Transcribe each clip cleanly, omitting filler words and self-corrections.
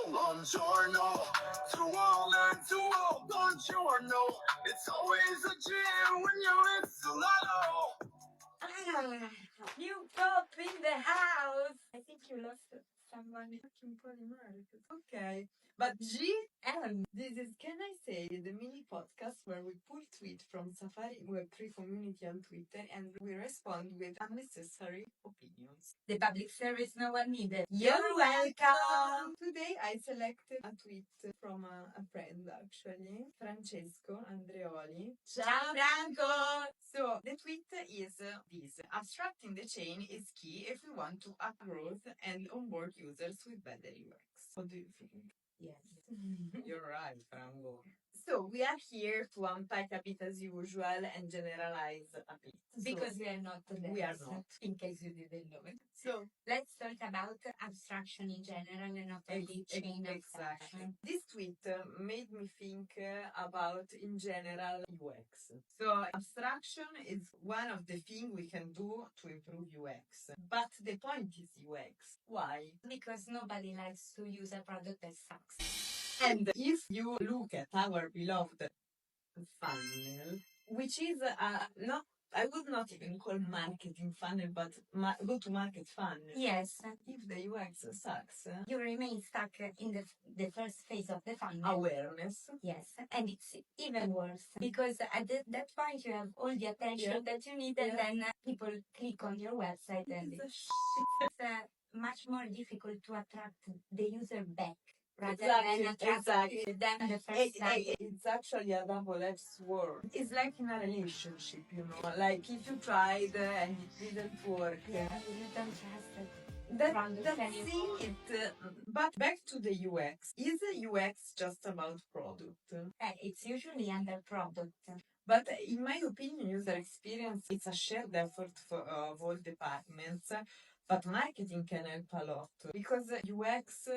Buongiorno to all and to all. Buongiorno. It's always a jam when you're in Solano. New pop in the house. I think you lost someone in Polymarket. Okay. But GM, this is Can I Say, the mini podcast where we pull tweet from Safari Web3 community on Twitter and we respond with unnecessary opinions. The public service no one needed. You're welcome! Today I selected a tweet from a friend actually, Francesco Andreoli. Ciao Franco! So the tweet is this. Abstracting the chain is key if we want to up growth and onboard users with better UX. What do you think? Yes. You're right, Franco. So we are here to unpack a bit as usual and generalize a bit. Because we are not devs, we are not. In case you didn't know it. So let's talk about abstraction in general and not only chain abstraction. This tweet made me think about in general UX. So abstraction is one of the things we can do to improve UX. But the point is UX. Why? Because nobody likes to use a product that sucks. And if you look at our beloved funnel, which is not, I would not even call marketing funnel, but go-to-market funnel. Yes. If the UX sucks, you remain stuck in the first phase of the funnel. Awareness. Yes. And it's even worse because at that point you have all the attention that you need, and then people click on your website and it's much more difficult to attract the user back. Rather than attract them the first time. It's actually a double-edged sword. It's like in a relationship, you know, like if you tried and it didn't work. Yeah, you don't trust it. That's it. But back to the UX. Is UX just about product? It's usually under product. But in my opinion, user experience, it's a shared effort of all departments. But marketing can help a lot because UX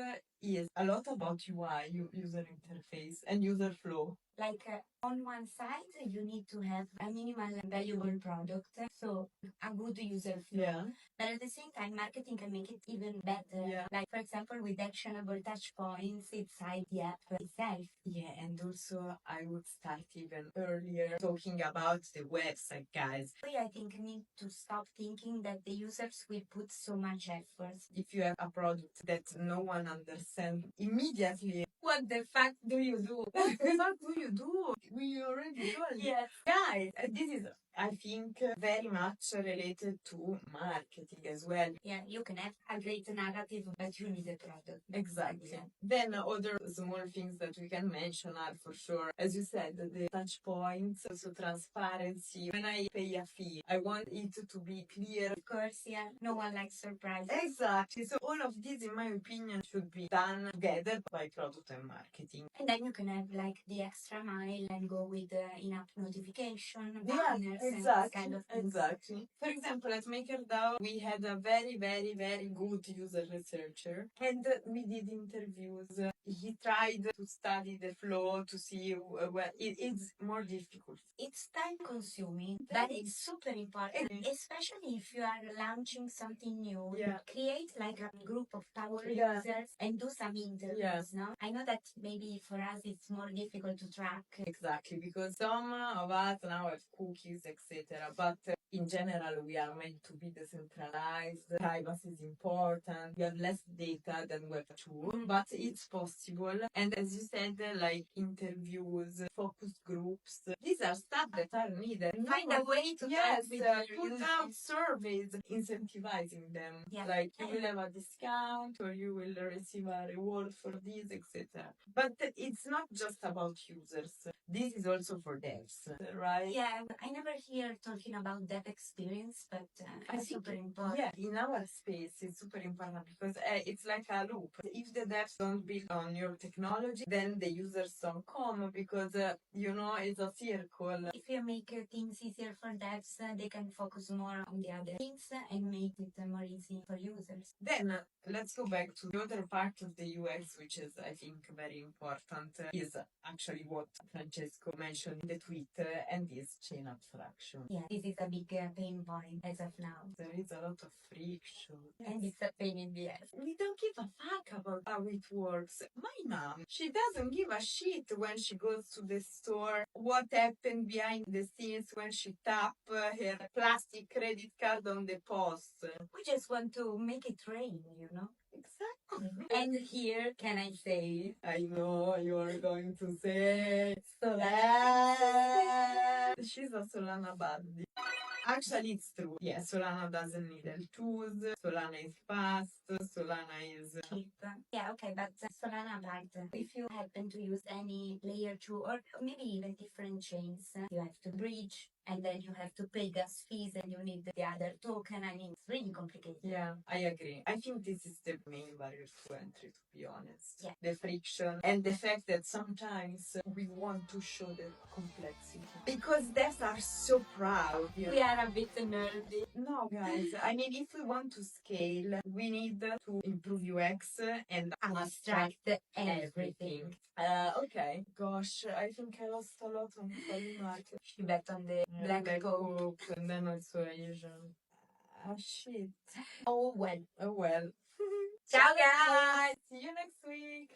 is a lot about UI, user interface, and user flow. Like on one side, you need to have a minimal and valuable product, so a good user flow. Yeah. But at the same time, marketing can make it even better. Yeah. Like, for example, with actionable touch points inside the app itself. Yeah, and also I would start even earlier talking about the website, guys. I think we need to stop thinking that the users will put so much effort. If you have a product that no one understands immediately, what the fuck do you do? What the fuck do you do? We already told you. Yes. Guys, this is, I think, very much related to marketing as well. Yeah, you can have a great narrative, but you need a product. Exactly. Yeah. Then other small things that we can mention are for sure, as you said, the touch points, also transparency. When I pay a fee, I want it to be clear. Of course, yeah. No one likes surprises. Exactly. So all of this, in my opinion, should be done together by product and marketing. And then you can have like the extra mile and go with in-app notification, banners, and this kind of things. Exactly. For example, at MakerDAO, we had a very, very, very good user researcher, and we did interviews. He tried to study the flow to see where it's more difficult. It's time consuming, but it's super important, especially if you are launching something new. Yeah. Create like a group of power users and do some interviews, no? I know that maybe for us it's more difficult to track. Exactly, because some of us now have cookies, etc. But in general, we are meant to be decentralized. Privacy is important. We have less data than Web2, but it's possible. And as you said, like interviews, focus groups, these are stuff that are needed. Find a way to put out surveys, incentivizing them. Yeah. Like you will have a discount or you will receive a reward for this, etc. But it's not just about users. This is also for devs, right? Yeah, I never hear talking about dev experience, but it's super important. Yeah, in our space, it's super important because it's like a loop. If the devs don't build on your technology, then the users don't come because, it's a circle. If you make things easier for devs, they can focus more on the other things and make it more easy for users. Then let's go back to the other part of the UX, which is, I think, very important, is actually what Francesco mentioned in the tweet, and is chain abstraction. Yeah, this is a big pain point as of now. There is a lot of friction. And it's a pain in the ass. We don't give a fuck about how it works. My mom, she doesn't give a shit when she goes to the store what happened behind the scenes when she tap her plastic credit card on the post. We just want to make it rain, you know? Exactly. And here, can I say, I know you are going to say Solana. She's a Solana buddy. Actually, it's true. Yeah, Solana doesn't need L2s. Solana is fast. Solana is cheap. Yeah, okay, but Solana backed. If you happen to use any layer 2 or maybe even different chains, you have to bridge and then you have to pay gas fees and you need the other token. I mean, it's really complicated. Yeah, I agree. I think this is the main barrier to entry, to be honest. Yeah. The friction and the fact that sometimes we want to show the complexity. Because devs are so proud. You know? We are a bit nerdy. No, guys. I mean, if we want to scale, we need to improve UX and Abstract everything. Okay. Gosh, I think I lost a lot on Polymarket. She bet on the black gold. And then also Asian. Ah, shit. Oh well. Oh well. Ciao guys! See you next week.